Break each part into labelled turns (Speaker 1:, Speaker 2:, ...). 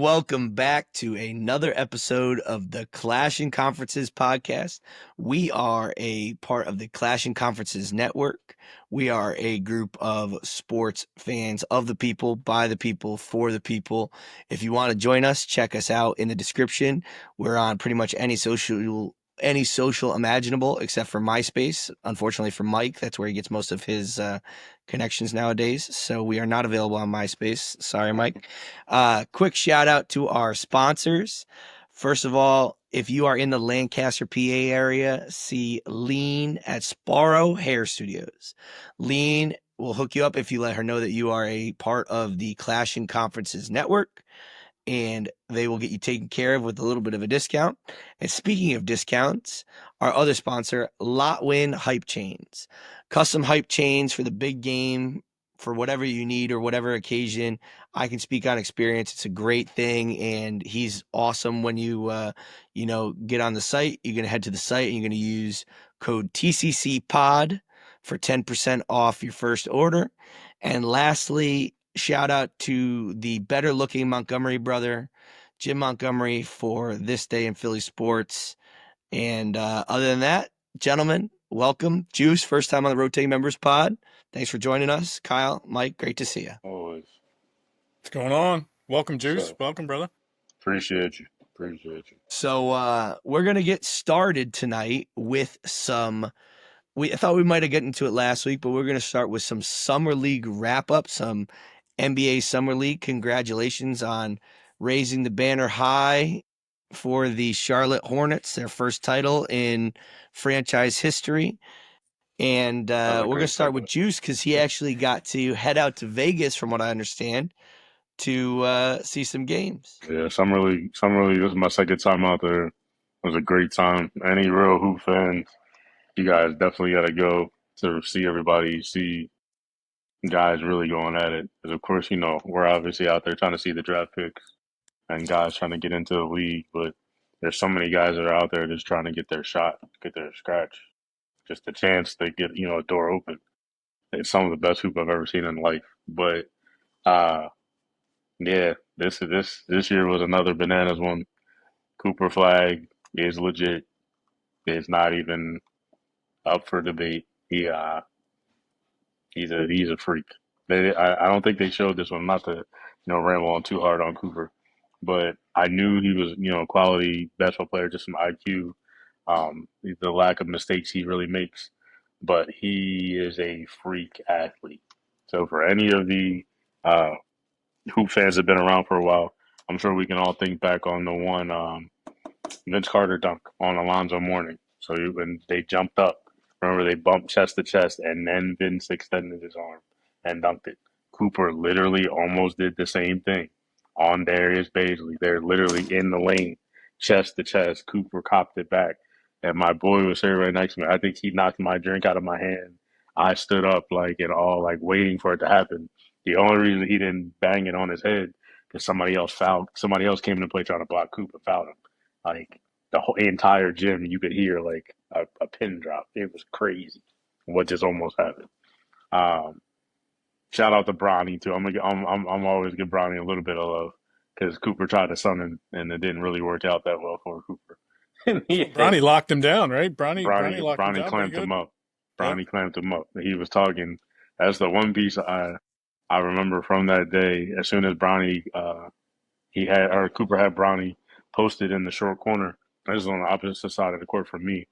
Speaker 1: welcome back to another episode of the Clashing Conferences podcast. We are a part of the Clashing Conferences network. We are a group of sports fans of the people, by the people, for the people. If you want to join us, check us out in the description. We're on pretty much any social imaginable except for MySpace. Unfortunately for Mike, that's where he gets most of his connections nowadays. So we are not available on MySpace. Sorry, Mike. Quick shout out to our sponsors. First of all, if you are in the Lancaster, PA area, see Lean at Sparrow Hair Studios. Lean will hook you up if you let her know that you are a part of the Clashing Conferences network, and they will get you taken care of with a little bit of a discount. And speaking of discounts, our other sponsor, LOTWYN Hype Chains. Custom hype chains for the big game, for whatever you need or whatever occasion. I can speak on experience. It's a great thing, and he's awesome. When you get on the site, you're going to head to the site and you're going to use code TCCPOD for 10% off your first order. And lastly, shout out to the better looking Montgomery brother, Jim Montgomery, for this day in Philly sports. And other than that, gentlemen, welcome. Juice, first time on the Rotating Members Pod. Thanks for joining us. Kyle, Mike, great to see you.
Speaker 2: Always.
Speaker 3: What's going on? Welcome, Juice.
Speaker 2: So,
Speaker 3: Welcome, brother.
Speaker 2: appreciate you.
Speaker 1: So we're going to get started tonight with some... I thought we might have gotten into it last week, but we're going to start with some Summer League wrap-up, some NBA Summer League. Congratulations on raising the banner high for the Charlotte Hornets, their first title in franchise history. And we're going to start with Juice because he actually got to head out to Vegas, from what I understand, to see some games.
Speaker 2: Yeah, Summer League. This is my second time out there. It was a great time. Any real hoop fans, you guys definitely got to go to see everybody, see guys really going at it. Because, of course, we're obviously out there trying to see the draft picks and guys trying to get into the league. But there's so many guys that are out there just trying to get their shot, get their scratch, just a chance to get, a door open. It's some of the best hoop I've ever seen in life. But, yeah, this year was another bananas one. Cooper Flag is legit. It's not even up for debate. He's a freak. I don't think they showed this one. Not to ramble on too hard on Cooper, but I knew he was a quality basketball player, just some IQ, the lack of mistakes he really makes, but he is a freak athlete. So for any of the hoop fans that have been around for a while, I'm sure we can all think back on the one Vince Carter dunk on Alonzo Mourning. So when they jumped up, remember they bumped chest to chest, and then Vince extended his arm and dunked it. Cooper literally almost did the same thing on Darius Baisley. They're literally in the lane, chest to chest. Cooper copped it back, and my boy was sitting right next to me. I think he knocked my drink out of my hand. I stood up waiting for it to happen. The only reason he didn't bang it on his head because somebody else came into play trying to block Cooper, fouled him. Like the whole entire gym, you could hear like a pin drop. It was crazy what just almost happened. Shout out to Bronny too. I'm always give Bronny a little bit of love because Cooper tried to sun him and it didn't really work out that well for Cooper.
Speaker 3: Bronny locked him down, right? Bronny
Speaker 2: clamped him up. Bronny clamped him up. He was talking. That's the one piece I remember from that day. As soon as Cooper had Bronny posted in the short corner. This is on the opposite side of the court from me.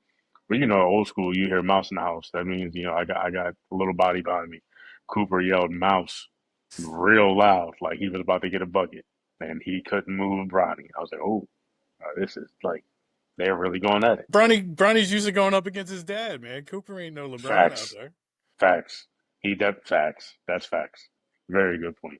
Speaker 2: But old school, you hear mouse in the house. That means, I got a little body behind me. Cooper yelled mouse real loud, like he was about to get a bucket. And he couldn't move Bronny. I was like, oh, this is like, they're really going at it.
Speaker 3: Bronny's usually going up against his dad, man. Cooper ain't no LeBron out there.
Speaker 2: Facts. Facts. That's facts. Very good point.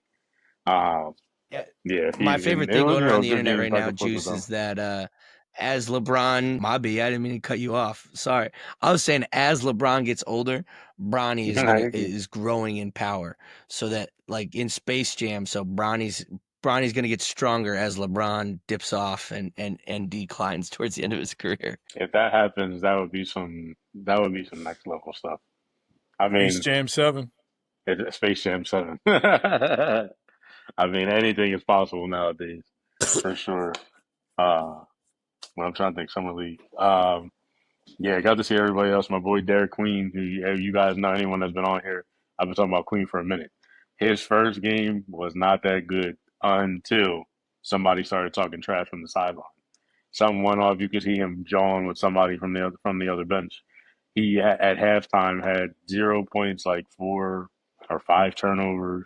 Speaker 2: Yeah.
Speaker 1: My favorite thing going around the internet right now, Juice, is that as LeBron, I didn't mean to cut you off. Sorry. I was saying as LeBron gets older, Bronny is growing in power. So that like in Space Jam, so Bronny's going to get stronger as LeBron dips off and declines towards the end of his career.
Speaker 2: If that happens, that would be some next level stuff. I mean,
Speaker 3: Space Jam 7.
Speaker 2: Space Jam 7. I mean, anything is possible nowadays. for sure. Well, I'm trying to think summer league. Yeah, I got to see everybody else. My boy Derek Queen, who you guys know, anyone that's been on here, I've been talking about Queen for a minute. His first game was not that good until somebody started talking trash from the sideline. Something went off. You could see him jawing with somebody from the other bench. He at halftime had 0 points, like 4 or 5 turnovers,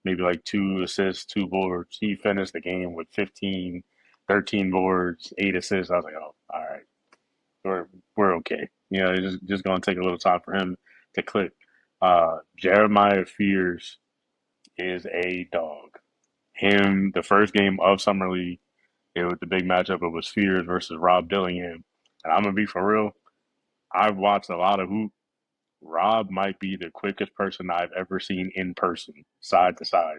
Speaker 2: maybe like 2 assists, 2 boards. He finished the game with 15, 13 boards, 8 assists. I was like, oh, all right, we're we're okay. You know, it's just gonna take a little time for him to click. Jeremiah Fears is a dog. Him, the first game of summer league, it was the big matchup. It was Fears versus Rob Dillingham, and I'm gonna be for real. I've watched a lot of hoop. Rob might be the quickest person I've ever seen in person, side to side.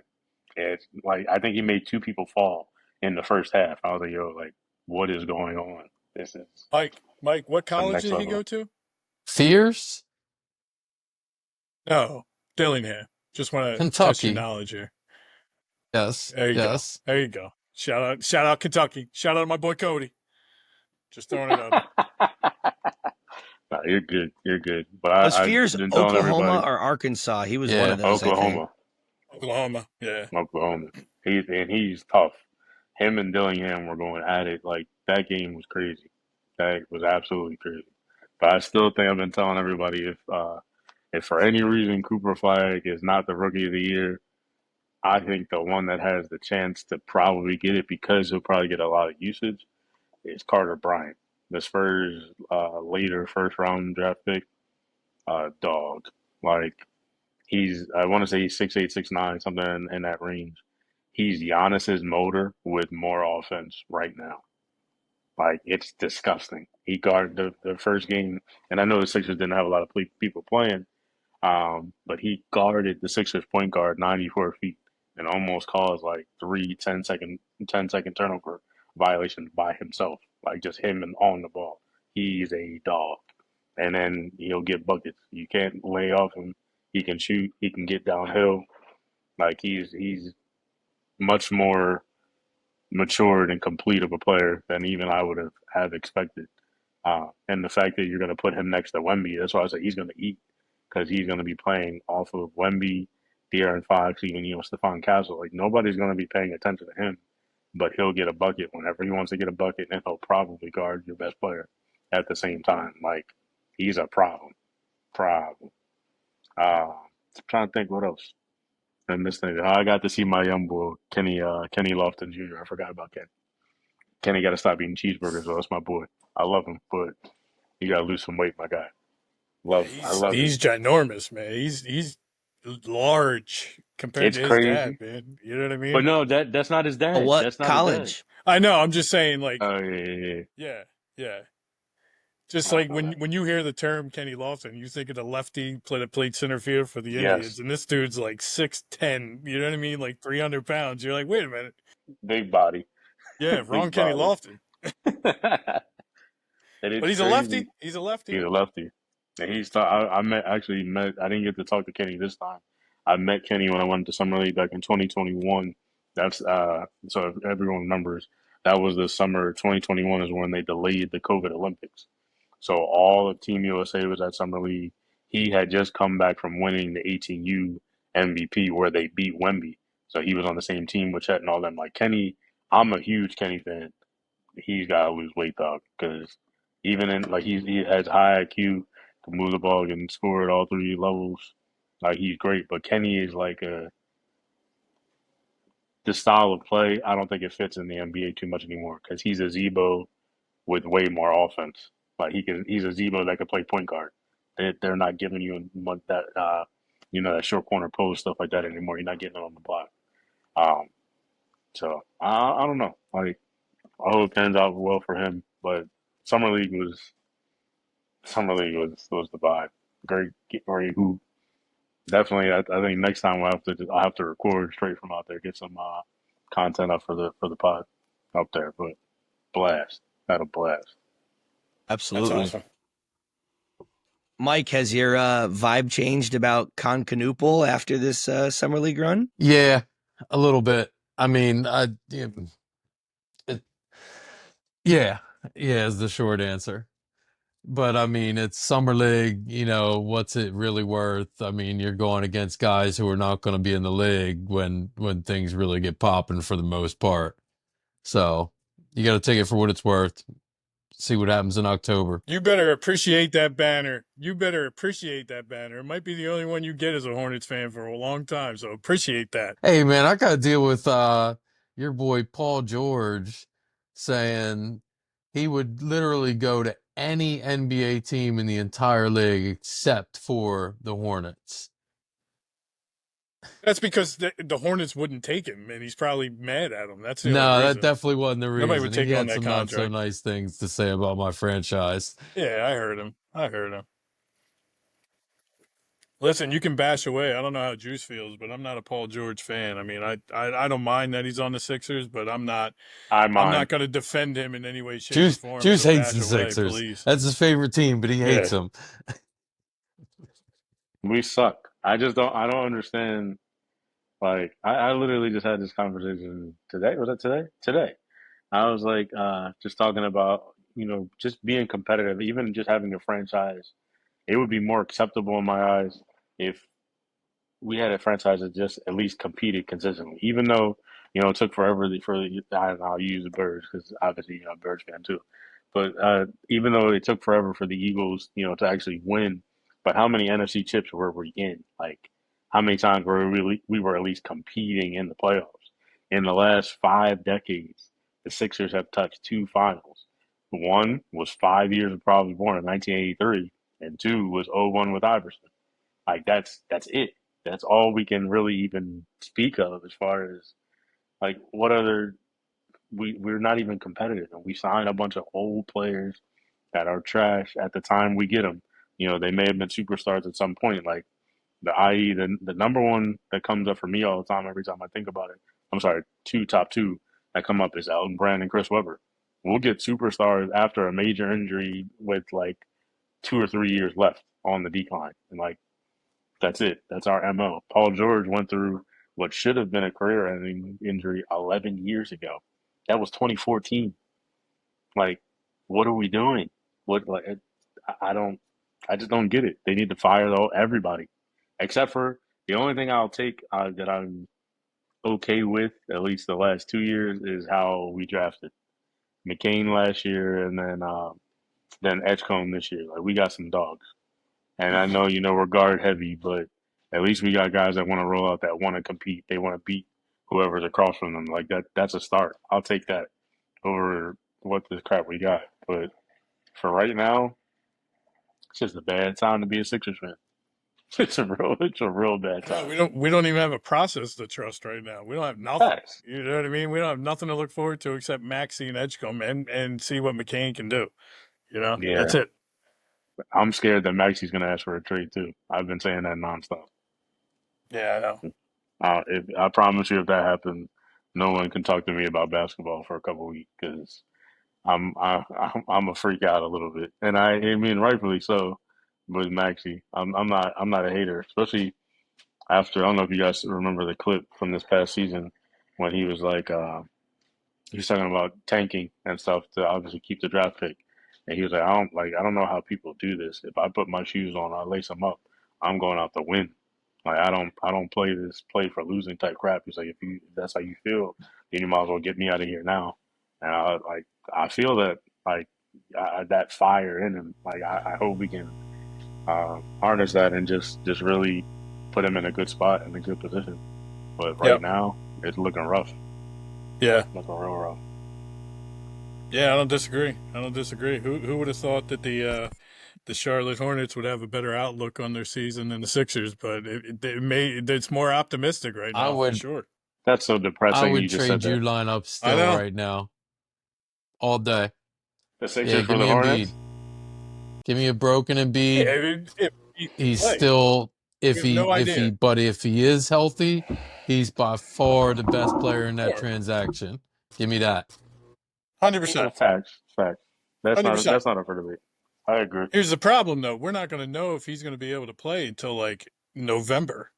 Speaker 2: It's like I think he made 2 people fall in the first half. I was like, yo, like, what is going on? This is
Speaker 3: Mike, what
Speaker 2: the
Speaker 3: college
Speaker 2: next
Speaker 3: did he
Speaker 2: level.
Speaker 3: go to?
Speaker 4: Fears,
Speaker 3: No, Dillingham. Just want to test your
Speaker 4: Kentucky.
Speaker 3: knowledge here.
Speaker 4: Yes,
Speaker 3: There you go.
Speaker 4: yes.
Speaker 3: There you go. Shout out Kentucky. Shout out my boy Cody. Just throwing it out there.
Speaker 2: Nah, you're good. You're good. But
Speaker 1: Was
Speaker 2: I've
Speaker 1: Fears
Speaker 2: been telling
Speaker 1: Oklahoma
Speaker 2: everybody,
Speaker 1: or Arkansas? He was one
Speaker 4: Yeah.
Speaker 1: of those, I think.
Speaker 2: Oklahoma,
Speaker 3: Oklahoma. Yeah.
Speaker 2: Oklahoma. He's tough. Him and Dillingham were going at it. Like that game was crazy. That was absolutely crazy. But I still think I've been telling everybody if for any reason Cooper Flag is not the rookie of the year, I think the one that has the chance to probably get it because he'll probably get a lot of usage is Carter Bryant. The Spurs later first round draft pick, dog. Like I want to say he's 6'8", 6'9", something in that range. He's Giannis's motor with more offense right now. Like it's disgusting. He guarded the first game, and I know the Sixers didn't have a lot of people playing, but he guarded the Sixers point guard 94 feet and almost caused like 10-second turnover violations by himself. Like just him and on the ball. He's a dog. And then he'll get buckets. You can't lay off him. He can shoot. He can get downhill. Like he's much more matured and complete of a player than even I would have expected. And the fact that you're going to put him next to Wemby, that's why I say he's going to eat because he's going to be playing off of Wemby, De'Aaron Fox, even Stephon Castle. Like nobody's going to be paying attention to him, but he'll get a bucket whenever he wants to get a bucket, and he'll probably guard your best player at the same time. Like he's a problem. Problem. I'm trying to think what else. I missed anything. I got to see my young boy Kenny Lofton Jr. I forgot about Kenny. Kenny got to stop eating cheeseburgers. So that's my boy. I love him, but you got to lose some weight, my guy.
Speaker 3: Yeah,
Speaker 2: I love it.
Speaker 3: he's ginormous, man. He's large compared
Speaker 2: It's
Speaker 3: to his dad,
Speaker 2: crazy,
Speaker 3: man. You know what I mean?
Speaker 2: but no, that's not his
Speaker 1: But
Speaker 2: dad.
Speaker 1: what
Speaker 2: That's not his dad.
Speaker 1: college?
Speaker 3: I know. I'm just saying, like,
Speaker 2: Oh yeah.
Speaker 3: yeah. Just
Speaker 2: I
Speaker 3: like
Speaker 2: know that.
Speaker 3: when you hear the term Kenny Lofton, you think of the lefty played center field for the Indians,
Speaker 2: Yes,
Speaker 3: and this dude's like 6'10", you know what I mean, like 300 pounds. You're like, wait a minute,
Speaker 2: big body,
Speaker 3: yeah, wrong
Speaker 2: big
Speaker 3: Kenny
Speaker 2: body.
Speaker 3: Lofton.
Speaker 2: And
Speaker 3: But
Speaker 2: it's
Speaker 3: he's a
Speaker 2: crazy.
Speaker 3: lefty. He's a lefty.
Speaker 2: He's a lefty. And I actually met. I didn't get to talk to Kenny this time. I met Kenny when I went to Summer League back in 2021. That's so if everyone remembers, that was the summer 2021 is when they delayed the COVID Olympics. So all of Team USA was at Summer League. He had just come back from winning the 18U MVP where they beat Wemby. So he was on the same team with Chet and all them. Like Kenny, I'm a huge Kenny fan. He's got to lose weight, dog, because even in like he has high IQ, can move the ball, can score at all 3 levels. Like he's great, but Kenny is like the style of play. I don't think it fits in the NBA too much anymore because he's a Zebo with way more offense. Like he's a Zebo that could play point guard. They're not giving you that that short corner post stuff like that anymore. You're not getting it on the block. Um, so I don't know. Like I hope it pans out well for him, but summer league was summer league was the vibe. Great hoop. Definitely, I think next time I'll have to record straight from out there, get some content up for the pod up there. But blast, had a blast.
Speaker 3: That's
Speaker 1: Absolutely.
Speaker 3: awesome.
Speaker 1: Mike, has your vibe changed about Concanoople after this summer league run?
Speaker 4: Yeah, a little bit. I mean, Yeah, is the short answer. But I mean, it's summer league. What's it really worth? I mean, you're going against guys who are not going to be in the league when things really get popping for the most part. So you got to take it for what it's worth. See what happens in October.
Speaker 3: You better appreciate that banner. It might be the only one you get as a Hornets fan for a long time, so appreciate that.
Speaker 4: Hey man, I got to deal with your boy Paul George saying he would literally go to any NBA team in the entire league except for the Hornets.
Speaker 3: That's because the Hornets wouldn't take him, and he's probably mad at him. That's the only
Speaker 4: No,
Speaker 3: reason.
Speaker 4: that definitely wasn't the reason.
Speaker 3: Nobody would take
Speaker 4: He
Speaker 3: on
Speaker 4: had
Speaker 3: that
Speaker 4: some not so
Speaker 3: contract.
Speaker 4: nice things to say about my franchise.
Speaker 3: Yeah, I heard him. Listen, you can bash away. I don't know how Juice feels, but I'm not a Paul George fan. I mean, I don't mind that he's on the Sixers, but I'm not going to defend him in any way, shape, or form.
Speaker 4: Juice
Speaker 3: so
Speaker 4: hates
Speaker 3: bash
Speaker 4: the
Speaker 3: away,
Speaker 4: Sixers.
Speaker 3: please.
Speaker 4: That's his favorite team, but he hates them.
Speaker 2: We suck. I don't understand. Like, I literally just had this conversation today. Was it today? Today. I was like, just talking about, just being competitive, even just having a franchise. It would be more acceptable in my eyes if we had a franchise that just at least competed consistently, even though it took forever I don't know, I'll use the Birds because obviously I'm a Birds fan too, but even though it took forever for the Eagles to actually win, but how many NFC chips were we in? Like how many times we were at least competing in the playoffs? In the last 5 decades, the Sixers have touched two finals. One was 5 years of probably born in 1983, and two was '01 with Iverson. Like that's it. That's all we can really even speak of as far as like what other we're not even competitive, and we sign a bunch of old players that are trash at the time we get them. They may have been superstars at some point. Like the number one that comes up for me all the time every time I think about it. I'm sorry, top two that come up is Elton Brand and Chris Webber. We'll get superstars after a major injury with like 2 or 3 years left on the decline, and like that's it. That's our MO. Paul George went through what should have been a career-ending injury 11 years ago. That was 2014. Like, what are we doing? What like I don't I just don't get it. They need to fire everybody, except for the only thing I'll take that I'm okay with at least the last 2 years is how we drafted McCain last year and then Edgecombe this year. Like we got some dogs. And I know, we're guard heavy, but at least we got guys that want to roll out, that want to compete. They want to beat whoever's across from them. Like that's a start. I'll take that over what the crap we got. But for right now, it's just a bad time to be a Sixers fan. It's a real bad time.
Speaker 3: We don't even have a process to trust right now. We don't have nothing.
Speaker 2: Facts.
Speaker 3: You know what I mean? We don't have nothing to look forward to except Maxey and Edgecombe and see what McCain can do.
Speaker 2: Yeah.
Speaker 3: That's it.
Speaker 2: I'm scared that Maxey's going to ask for a trade too. I've been saying that nonstop.
Speaker 3: Yeah, I know.
Speaker 2: I promise you, if that happens, no one can talk to me about basketball for a couple weeks because I'm a freak out a little bit, and I mean rightfully so. With Maxi, I'm not a hater, especially after I don't know if you guys remember the clip from this past season when he was like he was talking about tanking and stuff to obviously keep the draft pick, and he was like I don't know how people do this. If I put my shoes on, I lace them up, I'm going out to win. Like I don't play for losing type crap. He's like if that's how you feel, then you might as well get me out of here now. And I feel that like that fire in him. Like I hope we can harness that and just really put him in a good spot in a good position. But right now it's looking rough.
Speaker 3: Yeah,
Speaker 2: looking real rough.
Speaker 3: Yeah, I don't disagree. Who would have thought that the Charlotte Hornets would have a better outlook on their season than the Sixers? But it's more optimistic right now for sure.
Speaker 2: That's so depressing.
Speaker 4: I would
Speaker 2: you just
Speaker 4: trade
Speaker 2: said
Speaker 4: you
Speaker 2: that.
Speaker 4: lineup still right now, all day.
Speaker 2: The Sixers for
Speaker 4: give
Speaker 2: the
Speaker 4: me
Speaker 2: Hornets.
Speaker 4: Embiid. Give me a broken Embiid. He's still if he is healthy, he's by far the best player in that transaction. Give me that.
Speaker 3: 100%.
Speaker 2: Facts. That's
Speaker 3: 100%.
Speaker 2: not up for debate. I agree.
Speaker 3: Here's the problem, though. We're not going to know if he's going to be able to play until like November.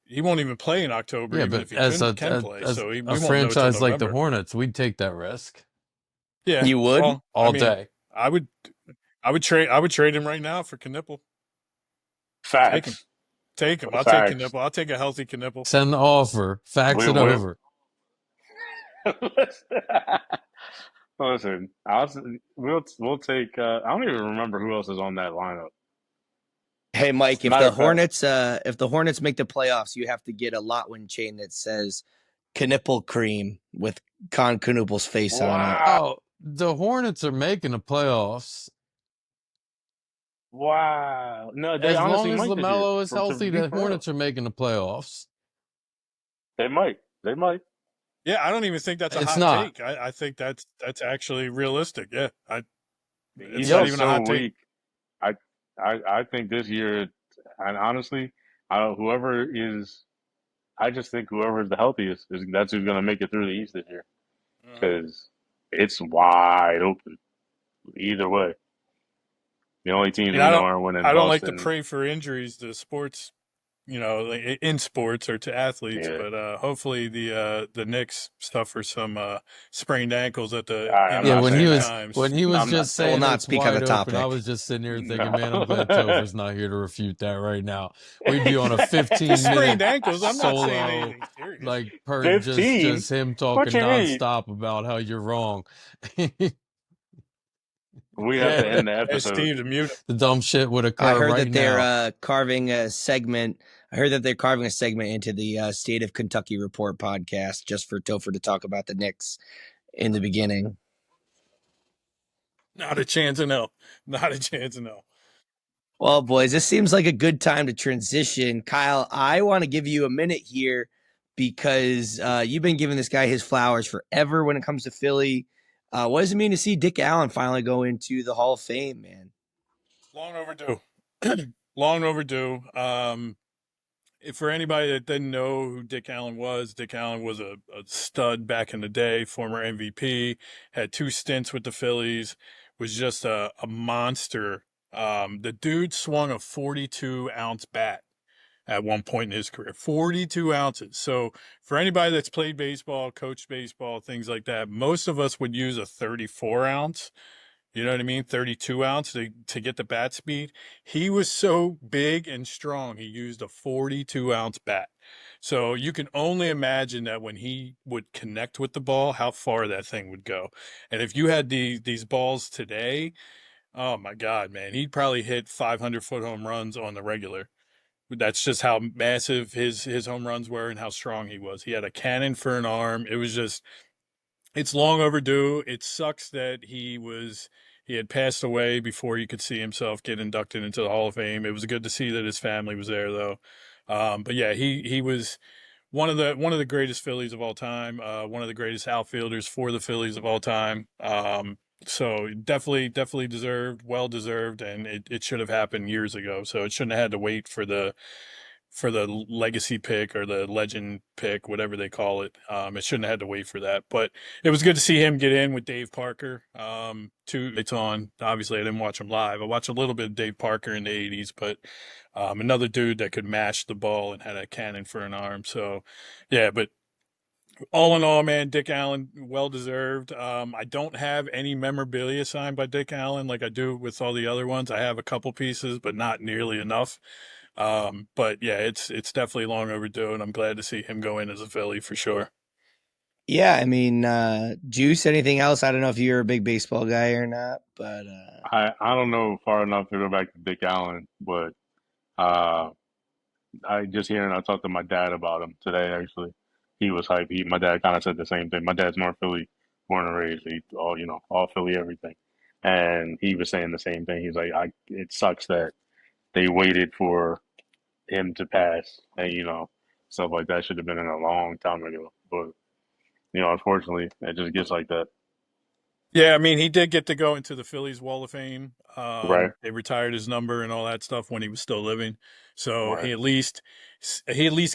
Speaker 3: He won't even play in October.
Speaker 4: Yeah,
Speaker 3: even
Speaker 4: but
Speaker 3: if he
Speaker 4: as
Speaker 3: can play.
Speaker 4: a franchise like the Hornets, we'd take that risk.
Speaker 3: Yeah.
Speaker 1: You would?
Speaker 3: Well, I
Speaker 4: all
Speaker 3: mean,
Speaker 4: day.
Speaker 3: I would trade him right now for Knipple. Take him.
Speaker 2: Facts.
Speaker 3: Take him. I'll take
Speaker 2: Facts.
Speaker 3: Knipple. I'll take a healthy Knipple.
Speaker 4: Send the offer. Fax
Speaker 2: We
Speaker 4: it
Speaker 2: we
Speaker 4: over.
Speaker 2: listen. We'll take. I don't even remember who else is on that lineup.
Speaker 1: Hey, Mike, if
Speaker 2: Matter
Speaker 1: the
Speaker 2: of fact,
Speaker 1: Hornets make the playoffs, you have to get a LOTWYN chain that says Knipple Cream with Con Knoopel's face on it.
Speaker 2: wow,
Speaker 4: Oh, the Hornets are making the playoffs.
Speaker 2: wow. No, they
Speaker 4: As long
Speaker 2: honestly
Speaker 4: as
Speaker 2: might this year.
Speaker 4: LaMelo is
Speaker 2: To
Speaker 4: healthy,
Speaker 2: be
Speaker 4: the
Speaker 2: for real,
Speaker 4: Hornets are making the playoffs.
Speaker 2: they might. They might.
Speaker 3: Yeah, I don't even think that's a
Speaker 4: It's
Speaker 3: hot
Speaker 4: not.
Speaker 3: take. I think that's actually realistic. Yeah, it's
Speaker 2: He's
Speaker 3: not
Speaker 4: Yep.
Speaker 2: just
Speaker 3: even a
Speaker 2: so
Speaker 3: hot take.
Speaker 2: weak. I, I think this year, and honestly, whoever is, I just think whoever is the healthiest that's who's going to make it through the East this year
Speaker 3: Uh-huh.
Speaker 2: because it's wide open either way. The only teams
Speaker 3: And
Speaker 2: we know are winning
Speaker 3: I don't like to
Speaker 2: Boston.
Speaker 3: pray for injuries to sports, like in sports or to athletes,
Speaker 2: Yeah,
Speaker 3: but hopefully the Knicks suffer some sprained ankles at the
Speaker 2: I'm
Speaker 4: Yeah,
Speaker 2: not
Speaker 4: when he
Speaker 2: saying
Speaker 3: inopportune
Speaker 2: that.
Speaker 4: was
Speaker 3: times.
Speaker 2: I'm not
Speaker 4: just
Speaker 1: I will
Speaker 2: saying
Speaker 4: saying
Speaker 2: that.
Speaker 1: not
Speaker 4: it's
Speaker 1: speak on the
Speaker 4: wide open, I
Speaker 1: topic.
Speaker 4: was just sitting here thinking, man, I'm glad
Speaker 2: No.
Speaker 4: Topher's not here to refute that right now. We'd be on a
Speaker 3: Just sprained
Speaker 4: 15-minute
Speaker 3: ankles. I'm not saying
Speaker 4: solo,
Speaker 3: anything serious.
Speaker 4: like per
Speaker 2: 15?
Speaker 4: just him
Speaker 2: What
Speaker 4: talking
Speaker 2: you mean?
Speaker 4: nonstop about how you're wrong.
Speaker 2: We have
Speaker 3: Yeah,
Speaker 2: to end the
Speaker 3: ask
Speaker 2: episode.
Speaker 3: Steve to mute him.
Speaker 4: The dumb shit would
Speaker 1: I
Speaker 4: occur
Speaker 1: heard
Speaker 4: right
Speaker 1: that they're
Speaker 4: now.
Speaker 1: carving a segment. I heard that they're carving a segment into the State of Kentucky Report podcast just for Topher to talk about the Knicks in the beginning.
Speaker 3: Not a chance in hell. Not a chance in hell.
Speaker 1: Well, boys, this seems like a good time to transition. Kyle, I want to give you a minute here because you've been giving this guy his flowers forever when it comes to Philly. What does it mean to see Dick Allen finally go into the Hall of Fame, man?
Speaker 3: Long overdue. Long overdue. For anybody that didn't know who Dick Allen was a stud back in the day, former MVP, had 2 stints with the Phillies, was just a monster. The dude swung a 42-ounce bat at one point in his career, 42 ounces. So for anybody that's played baseball, coached baseball, things like that, most of us would use a 34 ounce. You know what I mean? 32 ounce to get the bat speed. He was so big and strong, he used a 42-ounce bat. So you can only imagine that when he would connect with the ball, how far that thing would go. And if you had these balls today, oh my God, man, he'd probably hit 500-foot home runs on the regular. That's just how massive his home runs were and how strong he was. He had a cannon for an arm. It was just, it's long overdue. It sucks that he had passed away before he could see himself get inducted into the Hall of Fame. It was good to see that his family was there though. But yeah, he was one of the greatest Phillies of all time. One of the greatest outfielders for the Phillies of all time. So definitely deserved, well deserved, and it should have happened years ago. So it shouldn't have had to wait for the legacy pick or the legend pick, whatever they call it. It shouldn't have had to wait for that, but it was good to see him get in with Dave Parker. It's on. Obviously, I didn't watch him live. I watched a little bit of Dave Parker in the '80s, but another dude that could mash the ball and had a cannon for an arm. So, yeah, but all in all, man, Dick Allen, well deserved. I don't have any memorabilia signed by Dick Allen like I do with all the other ones. I have a couple pieces, but not nearly enough. But yeah, it's definitely long overdue, and I'm glad to see him go in as a Philly for sure.
Speaker 1: Yeah, I mean, Juice, anything else? I don't know if you're a big baseball guy or not, but
Speaker 2: I don't know far enough to go back to Dick Allen, but uh, I just hearing I talked to my dad about him today. Actually, he was hype. My dad kind of said the same thing. My dad's North Philly, born and raised. He all Philly everything, and he was saying the same thing. He's like, it sucks that they waited for him to pass, and stuff like that should have been in a long time ago. But unfortunately, it just gets like that.
Speaker 3: Yeah, I mean, he did get to go into the Phillies Wall of Fame.
Speaker 2: Right,
Speaker 3: They retired his number and all that stuff when he was still living, so
Speaker 2: right.
Speaker 3: he at least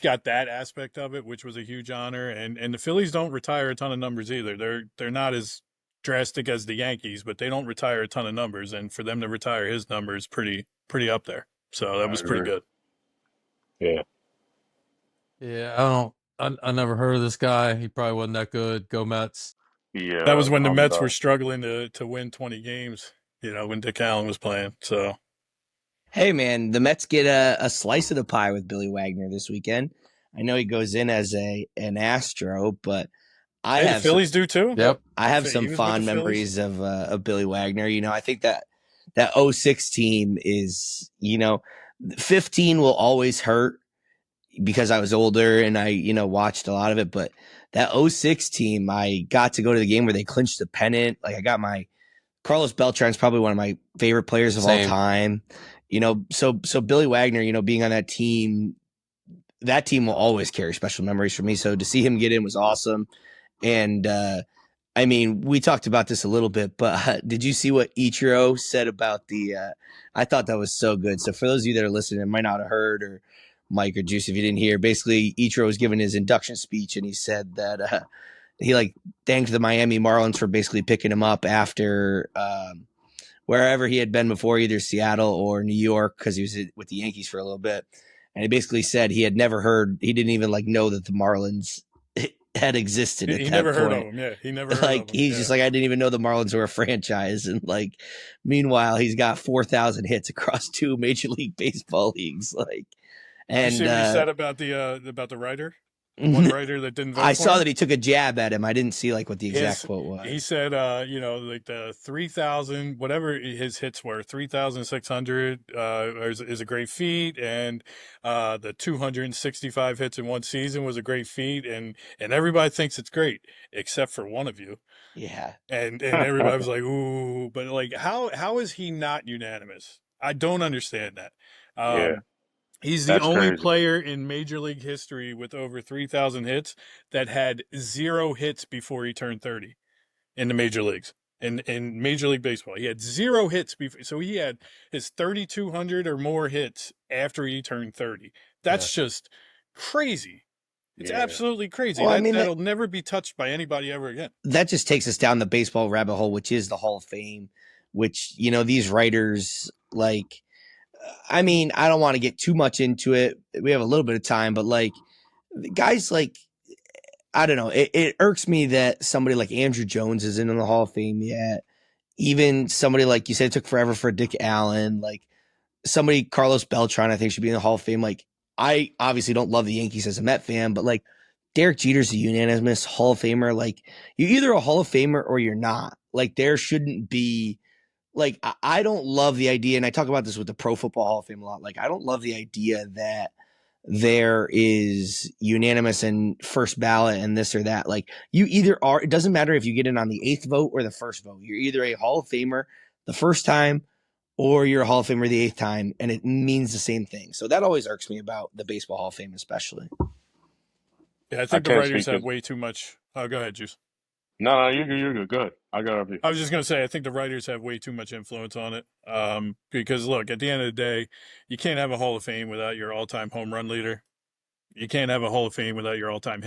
Speaker 3: got that aspect of it, which was a huge honor. And the Phillies don't retire a ton of numbers either. They're not as drastic as the Yankees, but they don't retire a ton of numbers. And for them to retire his number is pretty up there. So that
Speaker 2: I
Speaker 3: was pretty
Speaker 2: agree.
Speaker 3: good.
Speaker 2: Yeah.
Speaker 4: Yeah, I never heard of this guy. He probably wasn't that good. Go Mets.
Speaker 3: That
Speaker 2: Yeah,
Speaker 3: was when the
Speaker 2: I'm
Speaker 3: Mets were
Speaker 2: sorry.
Speaker 3: struggling to win 20 games. When Dick Allen was playing. So
Speaker 1: Hey, man, the Mets get a slice of the pie with Billy Wagner this weekend. I know he goes in as an Astro, but I
Speaker 3: hey, the
Speaker 1: have some
Speaker 3: Phillies do too.
Speaker 4: Yep.
Speaker 1: I have
Speaker 3: He
Speaker 1: some
Speaker 3: was with the
Speaker 1: fond
Speaker 3: Phillies.
Speaker 1: memories of Billy Wagner. I think that '06 team is 15 will always hurt because I was older and I watched a lot of it, but that '06 team, I got to go to the game where they clinched the pennant. Like I got my Carlos Beltran's probably one of my favorite players of all
Speaker 4: Same.
Speaker 1: time. So Billy Wagner, being on that team will always carry special memories for me. So to see him get in was awesome. And I mean, we talked about this a little bit, but did you see what Ichiro said about the? I thought that was so good. So for those of you that are listening, and might not have heard, or Mike or Juice, if you didn't hear, basically Ichiro was giving his induction speech, and he said that he thanked the Miami Marlins for basically picking him up after wherever he had been before, either Seattle or New York, because he was with the Yankees for a little bit. And he basically said he had never heard, he didn't even know that the Marlins had existed at
Speaker 3: He
Speaker 1: that
Speaker 3: never heard of
Speaker 1: point.
Speaker 3: him. Yeah, he never heard of him.
Speaker 1: He's just I didn't even know the Marlins were a franchise. And meanwhile, he's got 4,000 hits across 2 Major League Baseball leagues.
Speaker 3: Did you see
Speaker 1: And
Speaker 3: what he said about the writer, the one writer that didn't
Speaker 1: I
Speaker 3: vote for
Speaker 1: saw
Speaker 3: him?
Speaker 1: that he took a jab at him. I didn't see what the exact quote
Speaker 3: He
Speaker 1: was.
Speaker 3: said, like the 3,000, whatever his hits were, 3,600 is a great feat, and the 265 hits in one season was a great feat, and everybody thinks it's great except for one of you,
Speaker 1: Yeah.
Speaker 3: and everybody was like, ooh, but how is he not unanimous? I don't understand that.
Speaker 2: Yeah,
Speaker 3: He's the
Speaker 2: that's
Speaker 3: only
Speaker 2: crazy.
Speaker 3: player in Major League history with over 3,000 hits that had 0 hits before he turned 30 in the major leagues. In Major League Baseball, he had 0 hits before, so he had his 3,200 or more hits after he turned 30.
Speaker 1: Yeah.
Speaker 3: That's just crazy. It's
Speaker 2: Yeah,
Speaker 3: absolutely crazy.
Speaker 1: Well, I mean,
Speaker 3: That'll never be touched by anybody ever again.
Speaker 1: that just takes us down the baseball rabbit hole, which is the Hall of Fame, which, these writers, I mean, I don't want to get too much into it. We have a little bit of time, but guys I don't know. It irks me that somebody like Andrew Jones isn't in the Hall of Fame yet. Even somebody like you said, it took forever for Dick Allen. Somebody, Carlos Beltran, I think should be in the Hall of Fame. I obviously don't love the Yankees as a Met fan, but Derek Jeter's a unanimous Hall of Famer. You're either a Hall of Famer or you're not. There shouldn't be I don't love the idea, and I talk about this with the Pro Football Hall of Fame a lot. I don't love the idea that there is unanimous and first ballot and this or that. You either are, it doesn't matter if you get in on the 8th vote or the first vote. You're either a Hall of Famer the first time or you're a Hall of Famer the 8th time, and it means the same thing. So that always irks me about the Baseball Hall of Fame, especially.
Speaker 3: Yeah, I
Speaker 2: I
Speaker 3: think the
Speaker 2: can't
Speaker 3: writers
Speaker 2: speak
Speaker 3: have
Speaker 2: because
Speaker 3: way too much. Oh, go ahead, Juice.
Speaker 2: no, you're good. You're good. Good. I got up here.
Speaker 3: I was just gonna say, I think the writers have way too much influence on it. Because look, at the end of the day, you can't have a Hall of Fame without your all-time home run leader. You can't have a Hall of Fame without your all-time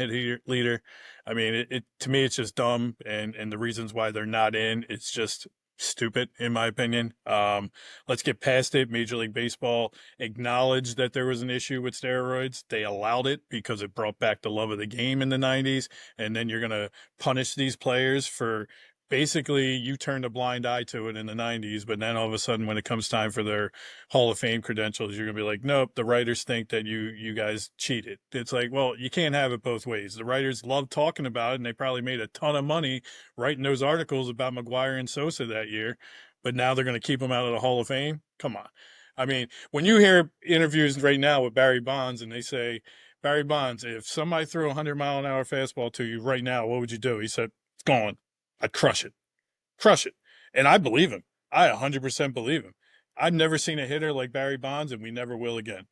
Speaker 3: leader. I mean, it to me, it's just dumb, and the reasons why they're not in, it's just stupid, in my opinion. Let's get past it. Major League Baseball acknowledged that there was an issue with steroids. They allowed it because it brought back the love of the game in the 90s, and then you're gonna punish these players for basically you turned a blind eye to it in the 90s, but then all of a sudden when it comes time for their Hall of Fame credentials, you're going to be like, nope, the writers think that you guys cheated. It's like, well, you can't have it both ways. The writers love talking about it, and they probably made a ton of money writing those articles about McGuire and Sosa that year, but now they're going to keep them out of the Hall of Fame? Come on. I mean, when you hear interviews right now with Barry Bonds and they say, Barry Bonds, if somebody threw a 100-mile-an-hour fastball to you right now, what would you do? He said, it's gone. I'd crush it. Crush it. And I believe him. I 100% believe him. I've never seen a hitter like Barry Bonds, and we never will again.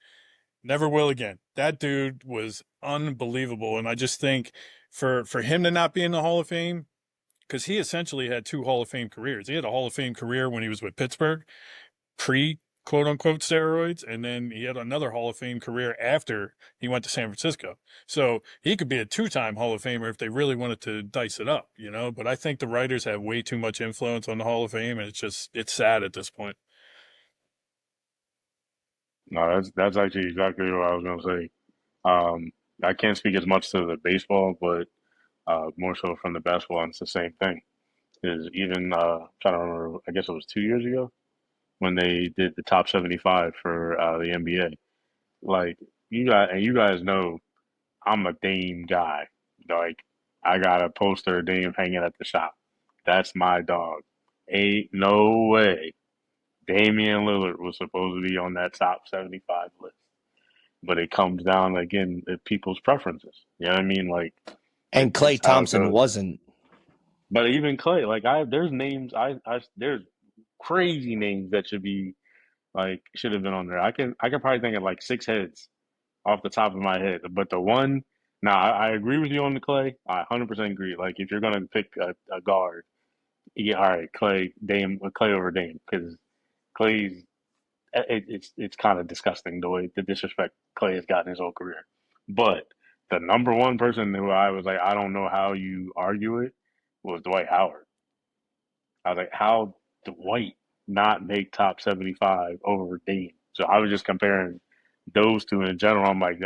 Speaker 3: Never will again. That dude was unbelievable. And I just think for him to not be in the Hall of Fame, because he essentially had 2 Hall of Fame careers. He had a Hall of Fame career when he was with Pittsburgh, pre quote unquote steroids, and then he had another Hall of Fame career after he went to San Francisco. So he could be a 2-time Hall of Famer if they really wanted to dice it up, But I think the writers have way too much influence on the Hall of Fame, and it's sad at this point.
Speaker 2: No, that's actually exactly what I was gonna say. I can't speak as much to the baseball, but more so from the basketball, and it's the same thing. Is even trying to remember, I guess it was 2 years ago when they did the top 75 for the NBA. Like you guys know, I'm a Dame guy. Like I got a poster of Dame hanging at the shop. That's my dog. Ain't no way Damian Lillard was supposed to be on that top 75 list. But it comes down again to people's preferences. You know what I mean? Like
Speaker 1: And Clay
Speaker 2: it's how it
Speaker 1: Thompson
Speaker 2: goes.
Speaker 1: wasn't.
Speaker 2: But even Clay, like there's names there's crazy names that should be like should have been on there. I can probably think of like six heads off the top of my head. But the one, now I agree with you on the Clay. I 100% agree. Like if you're gonna pick a guard, yeah, all right, Clay over Dame, because Clay's it's kind of disgusting the way the disrespect Clay has gotten his whole career. But the number one person who I was like, I don't know how you argue it, was Dwight Howard. I was like, how Dwight not make top 75 over Dame? So I was just comparing those two in general. I'm like,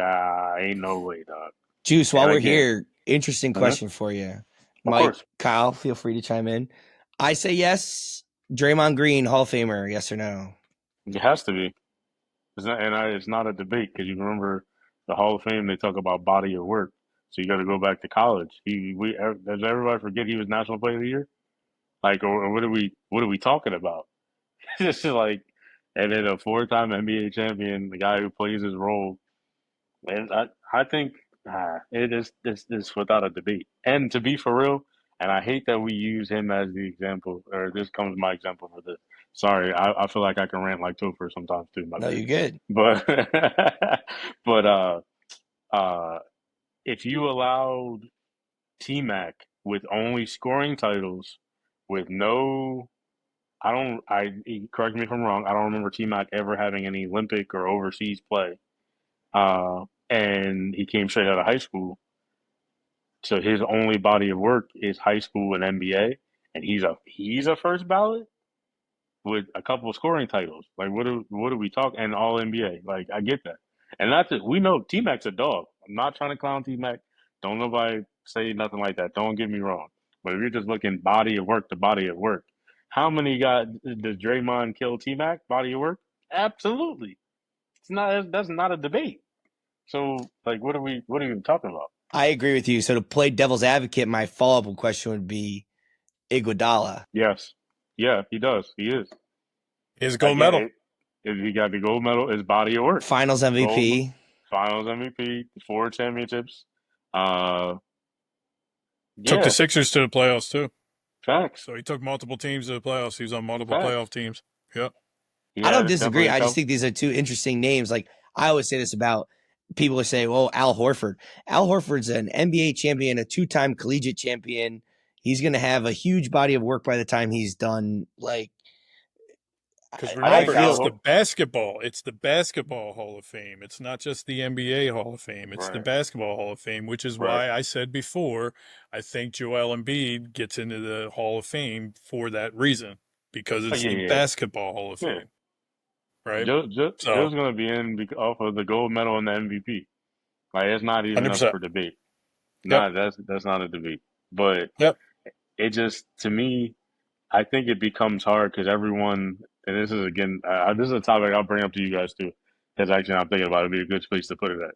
Speaker 2: ain't no way, dog.
Speaker 1: Juice, while
Speaker 2: And
Speaker 1: we're
Speaker 2: again,
Speaker 1: here, interesting
Speaker 2: uh
Speaker 1: question for you.
Speaker 2: of
Speaker 1: Mike,
Speaker 2: course,
Speaker 1: Kyle, feel free to chime in. I say yes. Draymond Green, Hall of Famer, yes or no?
Speaker 2: it has to be. It's not a debate because you remember the Hall of Fame. They talk about body of work, so you got to go back to college. Does everybody forget he was National Player of the Year? Like, or what are we talking about? It's just like, and then a four-time NBA champion, the guy who plays his role. And I think it is this without a debate. And to be for real, and I hate that we use him as the example, or this comes my example for this. Sorry, I feel like I can rant like Topher sometimes too. My
Speaker 1: No,
Speaker 2: bad.
Speaker 1: you're good.
Speaker 2: But but uh, if you allowed T Mac with only scoring titles, with no, I don't, I correct me if I'm wrong. I don't remember T Mac ever having any Olympic or overseas play. And he came straight out of high school. So his only body of work is high school and NBA, and he's a first ballot with a couple of scoring titles. Like what are we talking? And all NBA. Like I get that, and that's it. We know T Mac's a dog. I'm not trying to clown T Mac. Don't nobody say nothing like that. Don't get me wrong. But if you're just looking body of work to body of work, how many does Draymond kill T Mac body of work? Absolutely. It's not. That's not a debate. So like, what are we talking about?
Speaker 1: I agree with you. So to play devil's advocate, my follow-up question would be Iguodala.
Speaker 2: Yes. Yeah, he does. He is.
Speaker 3: His gold
Speaker 2: Again,
Speaker 3: medal.
Speaker 2: he got the gold medal, his body of work.
Speaker 1: Finals
Speaker 2: Gold
Speaker 1: MVP.
Speaker 2: finals MVP, four championships. Uh
Speaker 3: Took the
Speaker 2: yeah,
Speaker 3: Sixers to the playoffs too.
Speaker 2: facts.
Speaker 3: So he took multiple teams to the playoffs. He was on multiple
Speaker 2: Facts.
Speaker 3: playoff teams. Yep.
Speaker 2: He
Speaker 1: I don't
Speaker 2: had
Speaker 1: disagree.
Speaker 2: definitely
Speaker 1: I just
Speaker 2: tough.
Speaker 1: think these are two interesting names. Like I always say this about people who say, "Oh, Al Horford." Al Horford's an NBA champion, a two-time collegiate champion. He's going to have a huge body of work by the time he's done. Like
Speaker 3: Because
Speaker 2: I
Speaker 3: remember,
Speaker 2: think
Speaker 3: it's
Speaker 2: Al
Speaker 3: the basketball. It's the basketball Hall of Fame. It's not just the NBA Hall of Fame. It's the
Speaker 2: right,
Speaker 3: basketball Hall of Fame, which is
Speaker 2: right.
Speaker 3: why I said before, I think Joel Embiid gets into the Hall of Fame for that reason, because
Speaker 2: Oh,
Speaker 3: it's
Speaker 2: yeah,
Speaker 3: the
Speaker 2: yeah,
Speaker 3: basketball Hall of
Speaker 2: yeah.
Speaker 3: Fame, right?
Speaker 2: Joe's
Speaker 3: So,
Speaker 2: gonna be in off of the gold medal and the MVP. Like it's not even up
Speaker 3: 100%.
Speaker 2: for debate.
Speaker 3: Yep.
Speaker 2: Nah, that's not a debate. But
Speaker 3: Yep.
Speaker 2: it just to me, I think it becomes hard because everyone, and this is again, this is a topic I'll bring up to you guys too, because actually I'm thinking about it would be a good place to put it at.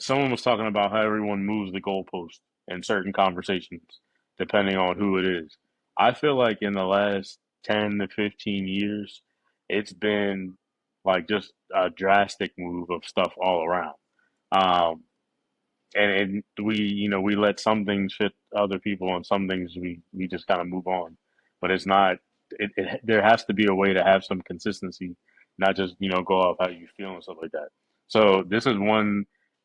Speaker 2: Someone was talking about how everyone moves the goalpost in certain conversations, depending on who it is. I feel like in the last 10 to 15 years, it's been like just a drastic move of stuff all around. Um, and we let some things fit other people and some things we just kind of move on, but it's not there has to be a way to have some consistency, not just go off how you feel and stuff like that. So this is one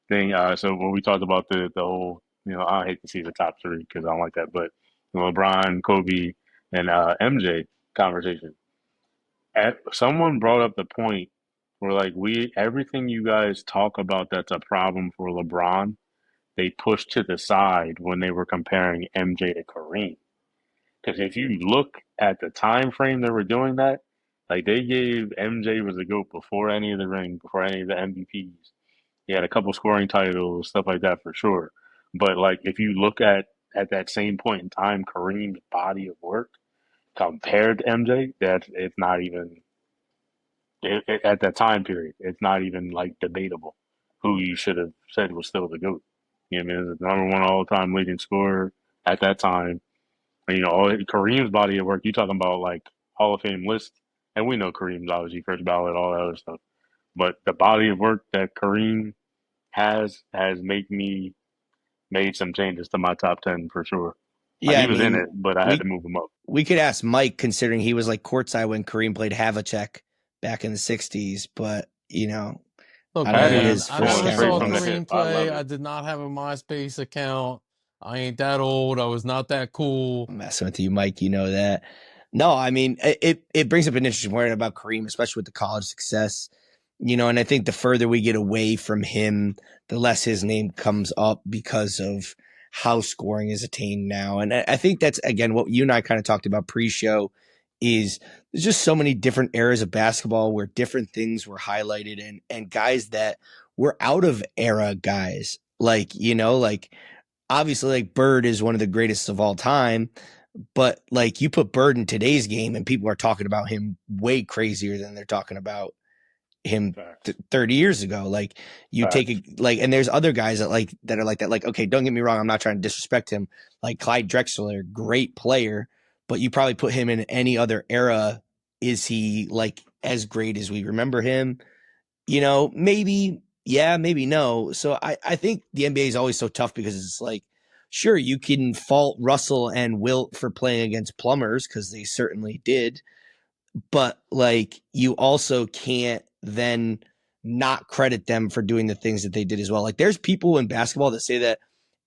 Speaker 2: thing. So when we talked about the whole, I hate to see the top three because I don't like that, but LeBron, Kobe, and MJ conversation, someone brought up the point where like we everything you guys talk about that's a problem for LeBron, they pushed to the side when they were comparing MJ to Kareem. Because if you look at the time frame they were doing that, like they gave MJ was the GOAT before any of the ring, before any of the MVPs. He had a couple scoring titles, stuff like that for sure. But like if you look at that same point in time, Kareem's body of work compared to MJ, that it's not even at that time period. It's not even like debatable who you should have said was still the GOAT. You know, what I mean, the number one all time leading scorer at that time. And, you know, Kareem's body of work. You talking about like Hall of Fame list, and we know Kareem's obviously first ballot, all that other stuff. But the body of work that Kareem has made some changes to my top 10 for sure. Like
Speaker 1: Yeah,
Speaker 2: he was in it, but I had
Speaker 1: we
Speaker 2: to move him up.
Speaker 1: we could ask Mike, considering he was like courtside when Kareem played Havlicek back in the '60s. But
Speaker 4: Look,
Speaker 1: I don't know what
Speaker 4: man,
Speaker 1: his
Speaker 4: I
Speaker 1: first
Speaker 4: never
Speaker 2: straight
Speaker 4: saw
Speaker 2: from the
Speaker 1: count was.
Speaker 2: hip.
Speaker 4: Kareem
Speaker 2: I love
Speaker 4: play.
Speaker 2: it.
Speaker 4: I did not have a MySpace account. I ain't that old. I was not that cool.
Speaker 1: I'm messing with you, Mike. You know that. No, I mean it brings up an interesting point about Kareem, especially with the college success. And I think the further we get away from him, the less his name comes up because of how scoring is attained now. And I think that's, again, what you and I kind of talked about pre-show is there's just so many different eras of basketball where different things were highlighted and guys that were out of era guys. Like obviously like Bird is one of the greatest of all time, but like you put Bird in today's game and people are talking about him way crazier than they're talking about him 30 years ago. Like you take and there's other guys that are like that. Like, okay, don't get me wrong, I'm not trying to disrespect him. Like Clyde Drexler, great player, but you probably put him in any other era. Is he like as great as we remember him? Maybe yeah, maybe no. So I think the NBA is always so tough because it's like, sure, you can fault Russell and Wilt for playing against plumbers because they certainly did, but like you also can't then not credit them for doing the things that they did as well. Like there's people in basketball that say that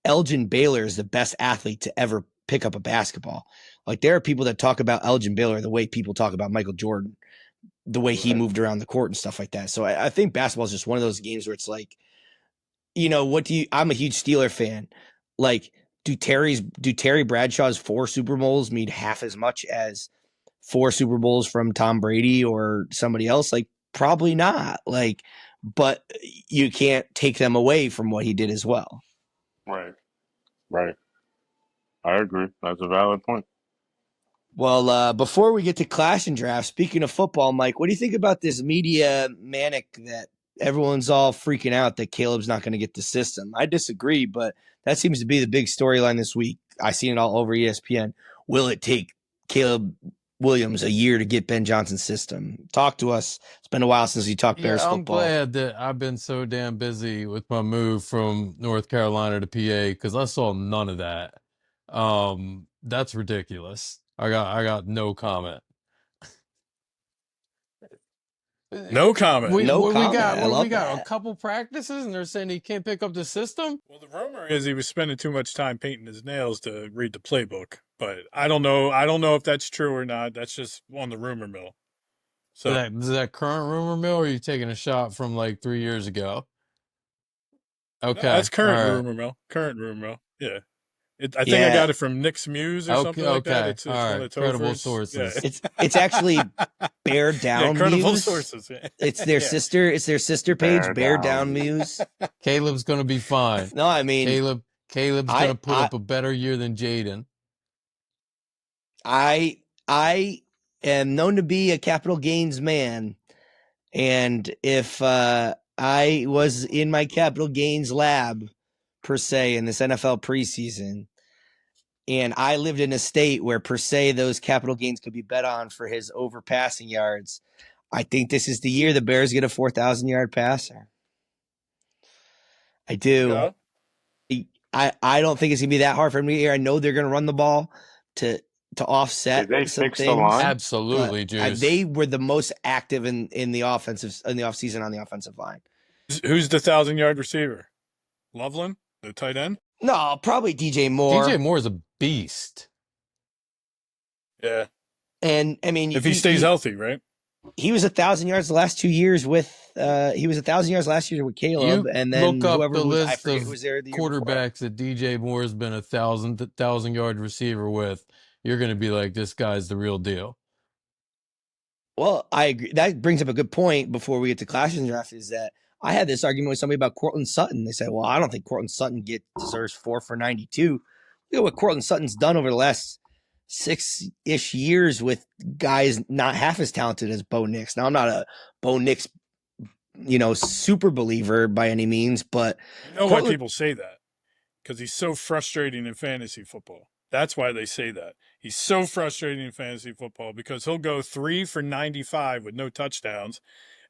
Speaker 1: Elgin Baylor is the best athlete to ever pick up a basketball. Like there are people that talk about Elgin Baylor the way people talk about Michael Jordan, the way he moved around the court and stuff like that. So I think basketball is just one of those games where it's like, I'm a huge Steeler fan. Like, do Terry Bradshaw's 4 Super Bowls mean half as much as 4 Super Bowls from Tom Brady or somebody else? Like, probably not. Like, but you can't take them away from what he did as well.
Speaker 2: Right. I agree. That's a valid point.
Speaker 1: Well, before we get to clash and draft, speaking of football, Mike, what do you think about this media manic that everyone's all freaking out that Caleb's not going to get the system? I disagree, but that seems to be the big storyline this week. I seen it all over ESPN. Will it take Caleb Williams a year to get Ben Johnson's system? Talk to us. It's been a while since we talked Bears
Speaker 4: I'm
Speaker 1: football.
Speaker 4: glad that I've been so damn busy with my move from North Carolina to PA because I saw none of that. That's ridiculous. I got no comment.
Speaker 3: No comment.
Speaker 4: We
Speaker 1: comment.
Speaker 4: we got a couple practices and they're saying he can't pick up the system.
Speaker 3: Well, the rumor is he was spending too much time painting his nails to read the playbook, but I don't know. I don't know if that's true or not. That's just on the rumor mill. So
Speaker 4: Is that current rumor mill, or are you taking a shot from like 3 years ago? Okay,
Speaker 3: that's current
Speaker 4: all right.
Speaker 3: rumor mill. Current rumor mill. Yeah. I think I got it from Nick's Muse or something like that. It's
Speaker 4: all
Speaker 3: one
Speaker 4: right.
Speaker 3: of the
Speaker 4: Credible
Speaker 3: Tophers.
Speaker 4: sources.
Speaker 1: It's actually Bear Down
Speaker 3: credible
Speaker 1: Muse.
Speaker 3: sources. Yeah.
Speaker 1: It's their sister. It's their sister page, Bear Down
Speaker 2: Down.
Speaker 1: Muse.
Speaker 4: Caleb's gonna be fine.
Speaker 1: No, I mean
Speaker 4: Caleb's gonna put up a better year than Jaden.
Speaker 1: I am known to be a capital gains man, and if I was in my capital gains lab per se in this NFL preseason, and I lived in a state where per se those capital gains could be bet on for his over passing yards, I think this is the year the Bears get a 4,000-yard passer. I do.
Speaker 3: Yeah.
Speaker 1: I don't think it's gonna be that hard for him to get here. I know they're gonna run the ball to offset
Speaker 2: Did they
Speaker 1: some
Speaker 2: fix the
Speaker 1: things.
Speaker 2: line?
Speaker 4: Absolutely, Juice.
Speaker 1: They were the most active in the offseason on the offensive line.
Speaker 3: Who's the 1,000-yard receiver? LOTWYN, the tight end?
Speaker 1: No, probably DJ Moore.
Speaker 4: DJ Moore is a beast.
Speaker 3: Yeah.
Speaker 1: And I mean,
Speaker 3: if he stays healthy, right?
Speaker 1: He was 1,000 yards the last 2 years with. He was 1,000 yards last year with Caleb, and then
Speaker 4: look up
Speaker 1: whoever
Speaker 4: the
Speaker 1: was, I
Speaker 4: list
Speaker 1: forget
Speaker 4: of
Speaker 1: who was there the year
Speaker 4: quarterbacks that DJ Moore has been a 1,000-yard receiver with. You're going to be like, this guy's the real deal.
Speaker 1: Well, I agree. That brings up a good point before we get to clash and draft, is that I had this argument with somebody about Cortland Sutton. They said, well, I don't think Cortland Sutton deserves 4 for 92. Look at what Cortland Sutton's done over the last 6-ish years with guys not half as talented as Bo Nix. Now, I'm not a Bo Nix, super believer by any means, but
Speaker 3: You know why people say that? Because he's so frustrating in fantasy football. That's why they say that. He's so frustrating in fantasy football because he'll go 3 for 95 with no touchdowns,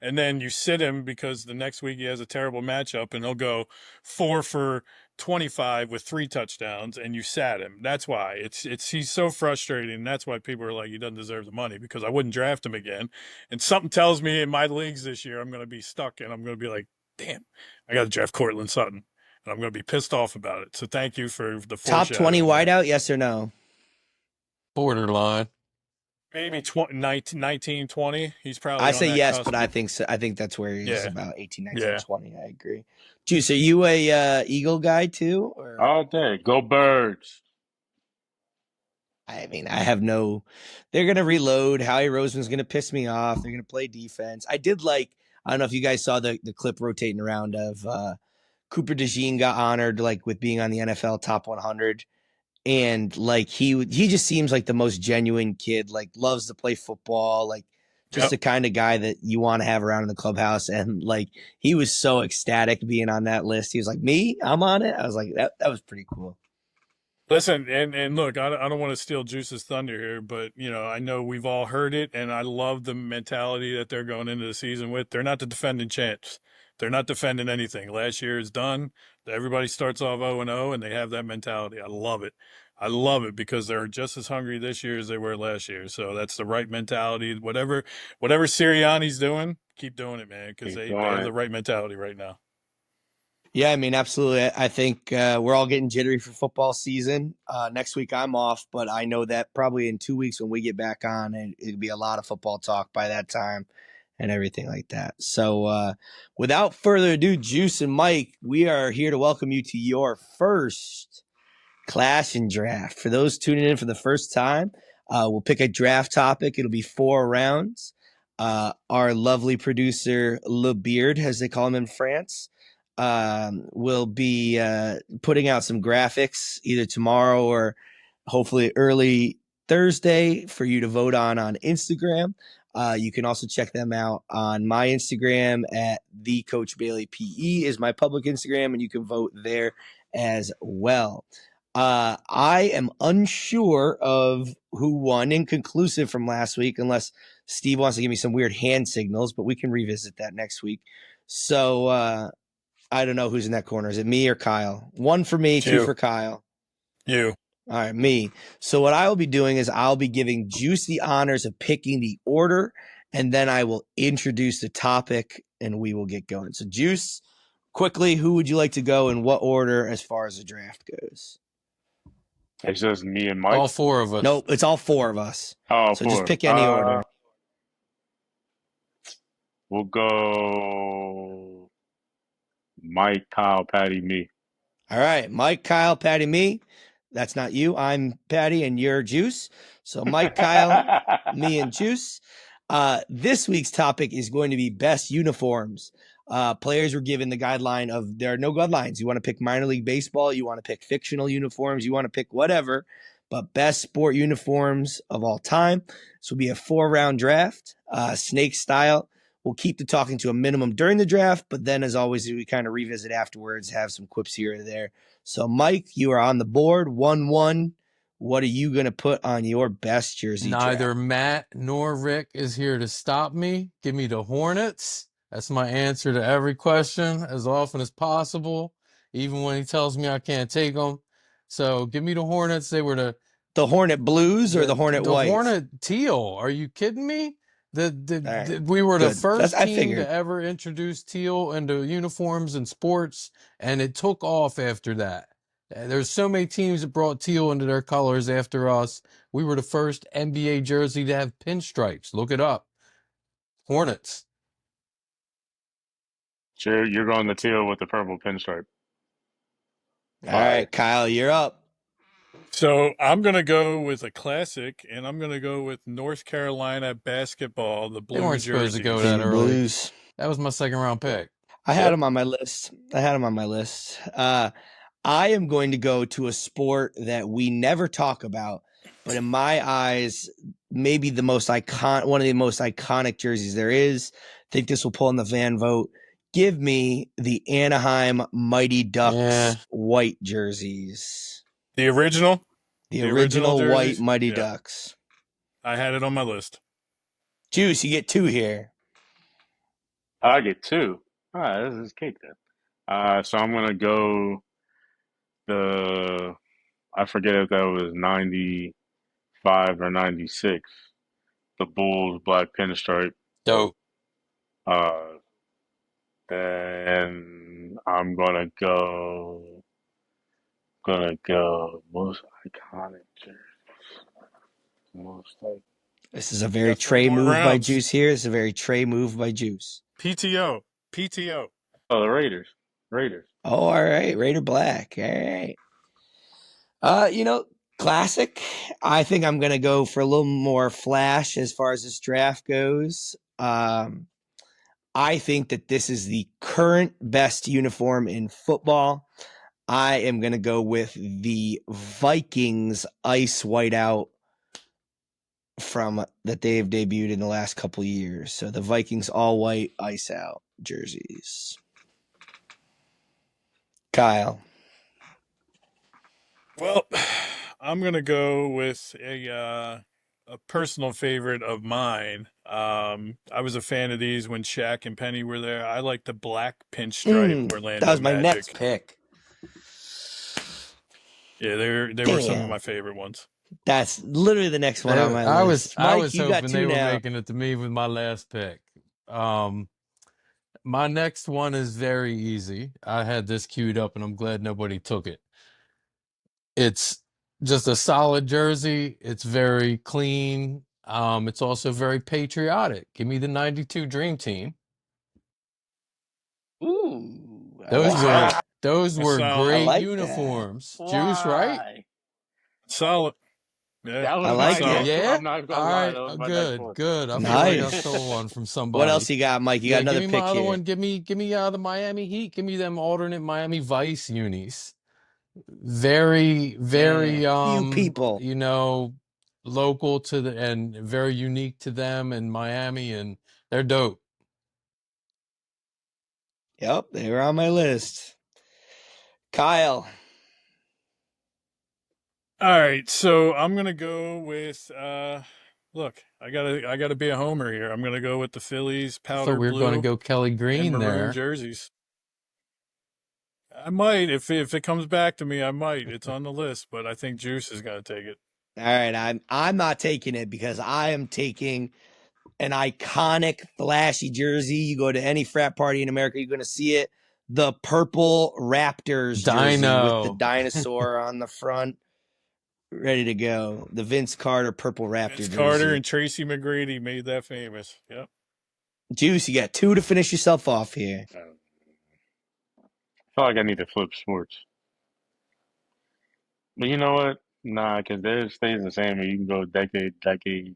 Speaker 3: and then you sit him because the next week he has a terrible matchup, and he'll go 4 for 25 with 3 touchdowns, and you sat him. That's why he's so frustrating. That's why people are like, he doesn't deserve the money, because I wouldn't draft him again. And something tells me in my leagues this year I'm going to be stuck, and I'm going to be like, damn, I got to draft Cortland Sutton. And I'm going to be pissed off about it. So thank you for the
Speaker 1: top 20 wideout, yes or no?
Speaker 4: Borderline.
Speaker 3: Maybe 19, 20. He's probably.
Speaker 1: I say yes, but I think so. I think that's where he's about 18, 19, 20. I agree. Juice, are you a Eagle guy too? Or?
Speaker 2: All day. Go Birds.
Speaker 1: I mean, I have no. They're going to reload. Howie Roseman's going to piss me off. They're going to play defense. I don't know if you guys saw the clip rotating around of Cooper DeJean got honored with being on the NFL Top 100, and he just seems like the most genuine kid. Loves to play football. Just the kind of guy that you want to have around in the clubhouse. And he was so ecstatic being on that list. He was like, "Me, I'm on it." I was like, that was pretty cool.
Speaker 3: Listen, and look, I don't want to steal Juice's thunder here, but I know we've all heard it, and I love the mentality that they're going into the season with. They're not the defending champs. They're not defending anything. Last year is done. Everybody starts off 0-0, and they have that mentality. I love it. I love it because they're just as hungry this year as they were last year. So that's the right mentality. Whatever Sirianni's doing, keep doing it, man, because they have the right mentality right now.
Speaker 1: Yeah, I mean, absolutely. I think we're all getting jittery for football season. Next week I'm off, but I know that probably in 2 weeks when we get back on, it'll be a lot of football talk by that time and everything like that. So without further ado, Juice and Mike, we are here to welcome you to your first Clash and Draft. For those tuning in for the first time, we'll pick a draft topic. It'll be 4 rounds. Our lovely producer, LeBeard, as they call him in France, will be putting out some graphics either tomorrow or hopefully early Thursday for you to vote on Instagram. You can also check them out on my Instagram at @thecoachbaileype is my public Instagram, and you can vote there as well. I am unsure of who won, inconclusive from last week, unless Steve wants to give me some weird hand signals, but we can revisit that next week. So I don't know who's in that corner. Is it me or Kyle? 1 for me, 2 for Kyle.
Speaker 3: You.
Speaker 1: All right, me. So what I will be doing is I'll be giving Juice the honors of picking the order, and then I will introduce the topic, and we will get going. So Juice, quickly, who would you like to go in what order as far as the draft goes?
Speaker 2: It's just me and Mike.
Speaker 4: All 4 of us.
Speaker 1: Nope, it's all 4 of us.
Speaker 2: Oh,
Speaker 1: so
Speaker 2: 4.
Speaker 1: Just pick any order.
Speaker 2: We'll go Mike, Kyle, Patty, me.
Speaker 1: All right, Mike, Kyle, Patty, me. That's not you. I'm Patty, and you're Juice. So Mike, Kyle, me, and Juice. This week's topic is going to be best uniforms. Players were given the guideline of there are no guidelines. You want to pick minor league baseball, you want to pick fictional uniforms, you want to pick whatever, but best sport uniforms of all time. This will be a 4-round draft, snake style. We'll keep the talking to a minimum during the draft, but then as always, we kind of revisit afterwards, have some quips here and there. So Mike, you are on the board, 1-1. What are you going to put on your best jersey
Speaker 4: Neither
Speaker 1: draft?
Speaker 4: Matt nor Rick is here to stop me. Give me the Hornets. That's my answer to every question as often as possible, even when he tells me I can't take them. So give me the Hornets. They were
Speaker 1: the Hornet Blues or the Hornet Whites?
Speaker 4: The Hornet Teal. Are you kidding me? We were the first team to ever introduce teal into uniforms and sports, and it took off after that. There's so many teams that brought teal into their colors after us. We were the first NBA jersey to have pinstripes. Look it up. Hornets.
Speaker 2: Sure, you're going the teal with the purple pinstripe.
Speaker 1: All right, Kyle, you're up.
Speaker 3: So I'm going to go with a classic, and I'm going to go with North Carolina basketball, the blue
Speaker 4: They weren't
Speaker 3: jersey.
Speaker 4: supposed to go that early. That was my second round pick.
Speaker 1: I had
Speaker 3: Yep.
Speaker 1: him on my list. I am going to go to a sport that we never talk about, but in my eyes, maybe one of the most iconic jerseys there is. I think this will pull in the fan vote. Give me the Anaheim Mighty Ducks white jerseys.
Speaker 3: The original?
Speaker 1: The original white
Speaker 3: jerseys?
Speaker 1: Mighty
Speaker 3: Yeah.
Speaker 1: Ducks.
Speaker 3: I had it on my list.
Speaker 1: Juice, you get 2 here.
Speaker 2: I get 2. All right, this is cake then. So I'm gonna go I forget if that was 95 or 96. The Bulls black pinstripe.
Speaker 4: Dope.
Speaker 2: Uh, then I'm gonna go most iconic jerseys. Most like
Speaker 1: This is a very
Speaker 3: Got 3
Speaker 1: Trey
Speaker 3: more
Speaker 1: move by
Speaker 3: rounds.
Speaker 1: Juice here. This is a very Trey move by Juice.
Speaker 3: PTO.
Speaker 2: the Raiders.
Speaker 1: Oh, all right. Raider Black. All right. Classic. I think I'm going to go for a little more flash as far as this draft goes. I think that this is the current best uniform in football. I am going to go with the Vikings ice whiteout that they've debuted in the last couple of years. So the Vikings all white ice out jerseys. Kyle.
Speaker 3: Well, I'm gonna go with a personal favorite of mine. I was a fan of these when Shaq and Penny were there. I like the black pinstripe Orlando
Speaker 1: That was my
Speaker 3: Magic.
Speaker 1: next pick.
Speaker 3: Yeah, they were some of my favorite ones.
Speaker 1: That's literally the next one on my list.
Speaker 4: I
Speaker 1: Mike,
Speaker 4: was
Speaker 1: you got
Speaker 4: hoping
Speaker 1: 2
Speaker 4: they were
Speaker 1: now.
Speaker 4: making it to me with my last pick. My next one is very easy. I had this queued up, and I'm glad nobody took it. It's just a solid jersey. It's very clean. It's also very patriotic. Give me the 92 Dream Team.
Speaker 1: Ooh.
Speaker 4: Those were
Speaker 3: solid.
Speaker 4: great
Speaker 1: like
Speaker 4: uniforms.
Speaker 2: That.
Speaker 4: Juice, right?
Speaker 2: Why?
Speaker 3: Solid. Yeah,
Speaker 2: That was
Speaker 1: I like
Speaker 2: my
Speaker 1: it.
Speaker 2: next-
Speaker 4: Yeah.
Speaker 2: I'm not gonna
Speaker 4: All
Speaker 2: lie.
Speaker 4: right.
Speaker 2: That was my
Speaker 4: Good.
Speaker 2: next one.
Speaker 4: Good. I feel like I
Speaker 1: Nice.
Speaker 4: stole one from somebody.
Speaker 1: What else you got, Mike? You got another
Speaker 4: give me
Speaker 1: pick
Speaker 4: my other
Speaker 1: here.
Speaker 4: one. Give me the Miami Heat. Give me them alternate Miami Vice unis. Very, very
Speaker 1: Few people.
Speaker 4: local to and very unique to them in Miami, and they're dope.
Speaker 1: Yep, they were on my list. Kyle.
Speaker 3: All right, so I'm gonna go with look, I gotta be a homer here. I'm gonna go with the Phillies
Speaker 4: I
Speaker 3: powder
Speaker 4: thought we were
Speaker 3: blue
Speaker 4: going to go Kelly
Speaker 3: and
Speaker 4: Green
Speaker 3: maroon
Speaker 4: there.
Speaker 3: jerseys. I might if it comes back to me. I might. It's on the list, but I think Juice is gonna take it.
Speaker 1: All right, I'm not taking it because I am taking an iconic flashy jersey. You go to any frat party in America, you're going to see it. The purple Raptors jersey with the
Speaker 4: Dino.
Speaker 1: dinosaur on the front, ready to go. The Vince Carter purple Raptor
Speaker 3: Vince
Speaker 1: jersey.
Speaker 3: Carter and Tracy McGrady made that famous. Yep.
Speaker 1: Juice, you got 2 to finish yourself off here.
Speaker 2: I feel like I need to flip sports. But you know what? Nah, because theirs stays the same, and you can go decade.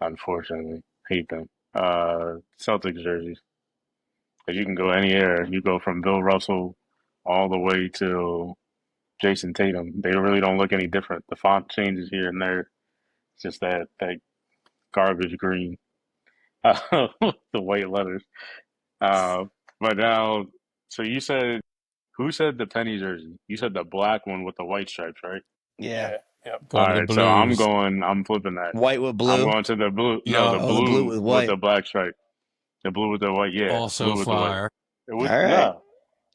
Speaker 2: Unfortunately, hate them. Celtics jerseys. Because you can go any era. You go from Bill Russell all the way to Jason Tatum. They really don't look any different. The font changes here and there. It's just that garbage green, the white letters. But now, so who said the penny jersey? You said the black one with the white stripes, right?
Speaker 1: Yeah.
Speaker 3: Yep.
Speaker 4: Going
Speaker 2: All
Speaker 4: to the
Speaker 2: right, so
Speaker 4: Blues.
Speaker 2: I'm flipping that.
Speaker 1: White with
Speaker 2: I'm
Speaker 1: blue.
Speaker 2: going to the blue.
Speaker 4: Yeah.
Speaker 2: No, the
Speaker 1: Oh, the blue
Speaker 2: blue
Speaker 1: with
Speaker 2: with
Speaker 1: white.
Speaker 2: the black stripe. The blue with the white, yeah.
Speaker 4: Also
Speaker 2: Blue with the white.
Speaker 4: fire.
Speaker 2: It was,
Speaker 1: All right.
Speaker 2: yeah.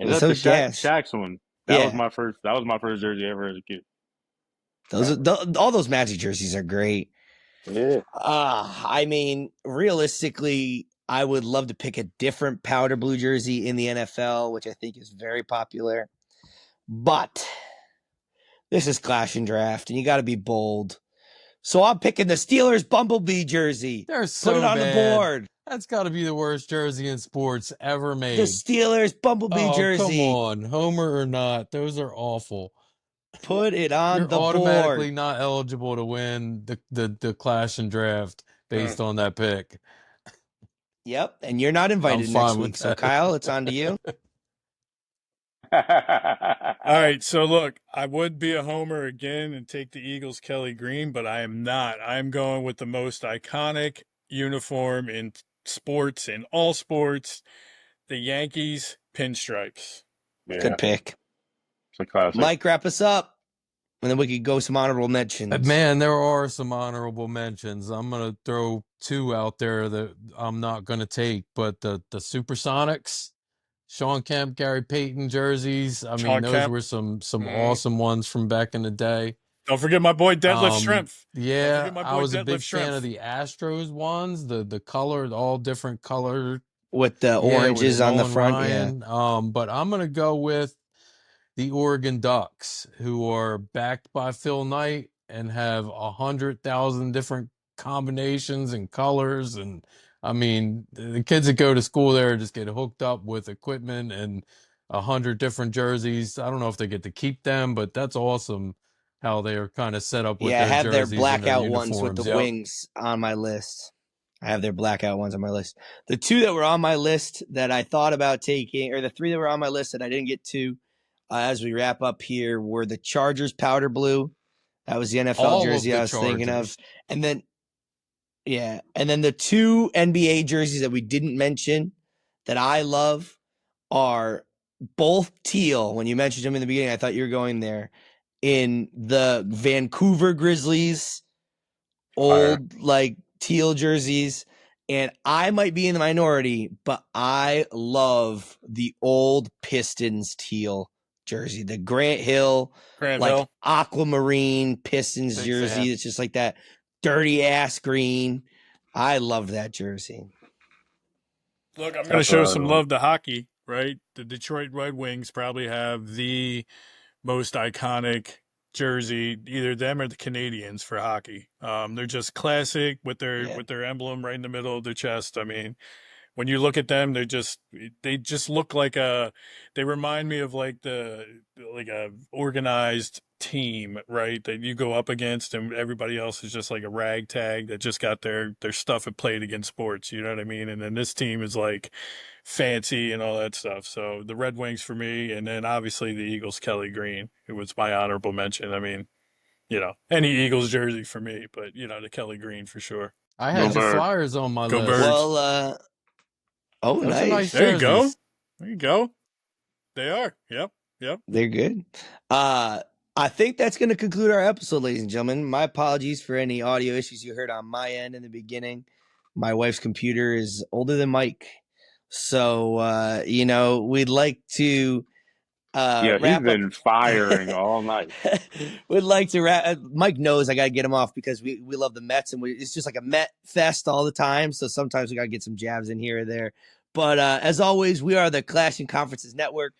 Speaker 2: Is
Speaker 1: Let's
Speaker 2: that the
Speaker 1: hope gas.
Speaker 2: Shaq's one? That was my first jersey ever as a kid.
Speaker 1: All those Magic jerseys are great.
Speaker 2: Yeah.
Speaker 1: I mean, realistically, I would love to pick a different powder blue jersey in the NFL, which I think is very popular. But this is Clash and Draft, and you got to be bold. So I'm picking the Steelers Bumblebee jersey.
Speaker 4: They're so
Speaker 1: Put it on
Speaker 4: bad.
Speaker 1: the board.
Speaker 4: That's got to be the worst jersey in sports ever made.
Speaker 1: The Steelers Bumblebee jersey.
Speaker 4: Come on, homer or not, those are awful.
Speaker 1: Put it on
Speaker 4: You're
Speaker 1: the
Speaker 4: automatically
Speaker 1: board.
Speaker 4: not eligible to win the Clash and Draft based on that pick.
Speaker 1: Yep, and you're not invited
Speaker 4: I'm
Speaker 1: next
Speaker 4: fine with
Speaker 1: week. So
Speaker 4: that.
Speaker 1: Kyle, it's on to you.
Speaker 3: All right, so look, I would be a homer again and take the Eagles Kelly Green, but I am not. I'm going with the most iconic uniform in sports, in all sports, the Yankees pinstripes.
Speaker 2: Yeah,
Speaker 1: Good pick.
Speaker 2: it's a classic.
Speaker 1: Mike, wrap us up, and then we could go some honorable mentions.
Speaker 4: Man, there are some honorable mentions. I'm gonna throw two out there that I'm not gonna take, but the Supersonics, Sean Kemp, Gary Payton jerseys. I mean,
Speaker 3: Sean
Speaker 4: those
Speaker 3: Kemp.
Speaker 4: were some awesome ones from back in the day.
Speaker 3: Don't forget my boy Deadlift Shrimp. Don't
Speaker 4: Yeah,
Speaker 3: forget my
Speaker 4: I
Speaker 3: boy
Speaker 4: was a big
Speaker 3: Deadlift
Speaker 4: fan
Speaker 3: Shrimp.
Speaker 4: of the Astros ones, the color, all different color.
Speaker 1: With the
Speaker 4: Yeah,
Speaker 1: oranges
Speaker 4: with
Speaker 1: on the
Speaker 4: Nolan
Speaker 1: front,
Speaker 4: Ryan. But I'm gonna go with the Oregon Ducks, who are backed by Phil Knight and have 100,000 different combinations and colors. And I mean, the kids that go to school there just get hooked up with equipment and 100 different jerseys. I don't know if they get to keep them, but that's awesome how they are kind of set up with
Speaker 1: Yeah, I
Speaker 4: their
Speaker 1: have their
Speaker 4: jerseys and their
Speaker 1: blackout ones with the
Speaker 4: uniforms. Yep.
Speaker 1: wings on my list. I have their blackout ones on my list. The two that were on my list that I thought about taking, or the three that were on my list that I didn't get to as we wrap up here, were the Chargers powder blue. That was the NFL
Speaker 4: All of
Speaker 1: jersey
Speaker 4: the
Speaker 1: I was thinking of.
Speaker 4: Chargers.
Speaker 1: And then, yeah, and then the two NBA jerseys that we didn't mention that I love are both teal. When you mentioned them in the beginning, I thought you were going there. In the Vancouver Grizzlies, old like teal jerseys, and I might be in the minority, but I love the old Pistons teal jersey, the Grant Hill, like aquamarine Pistons
Speaker 4: Big
Speaker 1: jersey.
Speaker 4: fan.
Speaker 1: It's just like that dirty ass green. I love that jersey.
Speaker 3: Look, I'm going to show some love to hockey, right? The Detroit Red Wings probably have the most iconic jersey, either them or the Canadians for hockey. They're just classic with their emblem right in the middle of their chest. I mean, when you look at them, they just look like they remind me of like a organized team, right? That you go up against, and everybody else is just like a ragtag that just got their stuff and played against sports. You know what I mean? And then this team is like fancy and all that stuff. So the Red Wings for me, and then obviously the Eagles Kelly Green. It was my honorable mention. I mean, any Eagles jersey for me, but the Kelly Green for sure.
Speaker 4: I had the Flyers on my list.
Speaker 3: Birds.
Speaker 1: Well,
Speaker 4: those
Speaker 1: nice.
Speaker 4: are nice
Speaker 3: There
Speaker 4: jerseys.
Speaker 3: you go. There you go. They are. Yep.
Speaker 1: They're good. I think that's going to conclude our episode, ladies and gentlemen. My apologies for any audio issues you heard on my end in the beginning. My wife's computer is older than Mike. So, we'd like to
Speaker 2: he's been firing all night.
Speaker 1: We'd like to wrap. Mike knows I got to get him off because we love the Mets, and it's just like a Met fest all the time. So sometimes we got to get some jabs in here or there. But as always, we are the Clashing Conferences Network,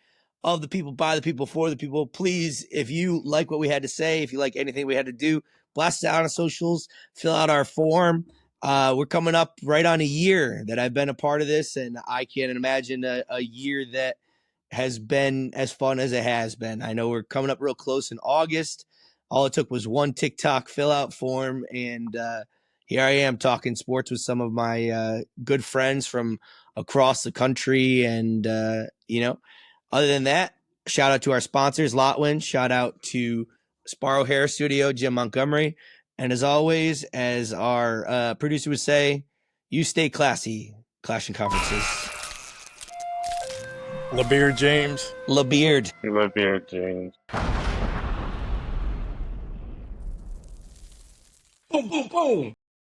Speaker 1: of the people, by the people, for the people. Please, if you like what we had to say, if you like anything we had to do, blast it out on socials, fill out our form. We're coming up right on a year that I've been a part of this, and I can't imagine a year that has been as fun as it has been. I know we're coming up real close in August. All it took was one TikTok fill out form, and here I am talking sports with some of my good friends from across the country. And, other than that, shout out to our sponsors, LOTWYN. Shout out to Sparrow Hair Studio, Jim Montgomery. And as always, as our producer would say, you stay classy, Clashing Conferences.
Speaker 3: LeBeard James.
Speaker 1: LeBeard.
Speaker 2: LeBeard James.
Speaker 3: Boom, boom, boom.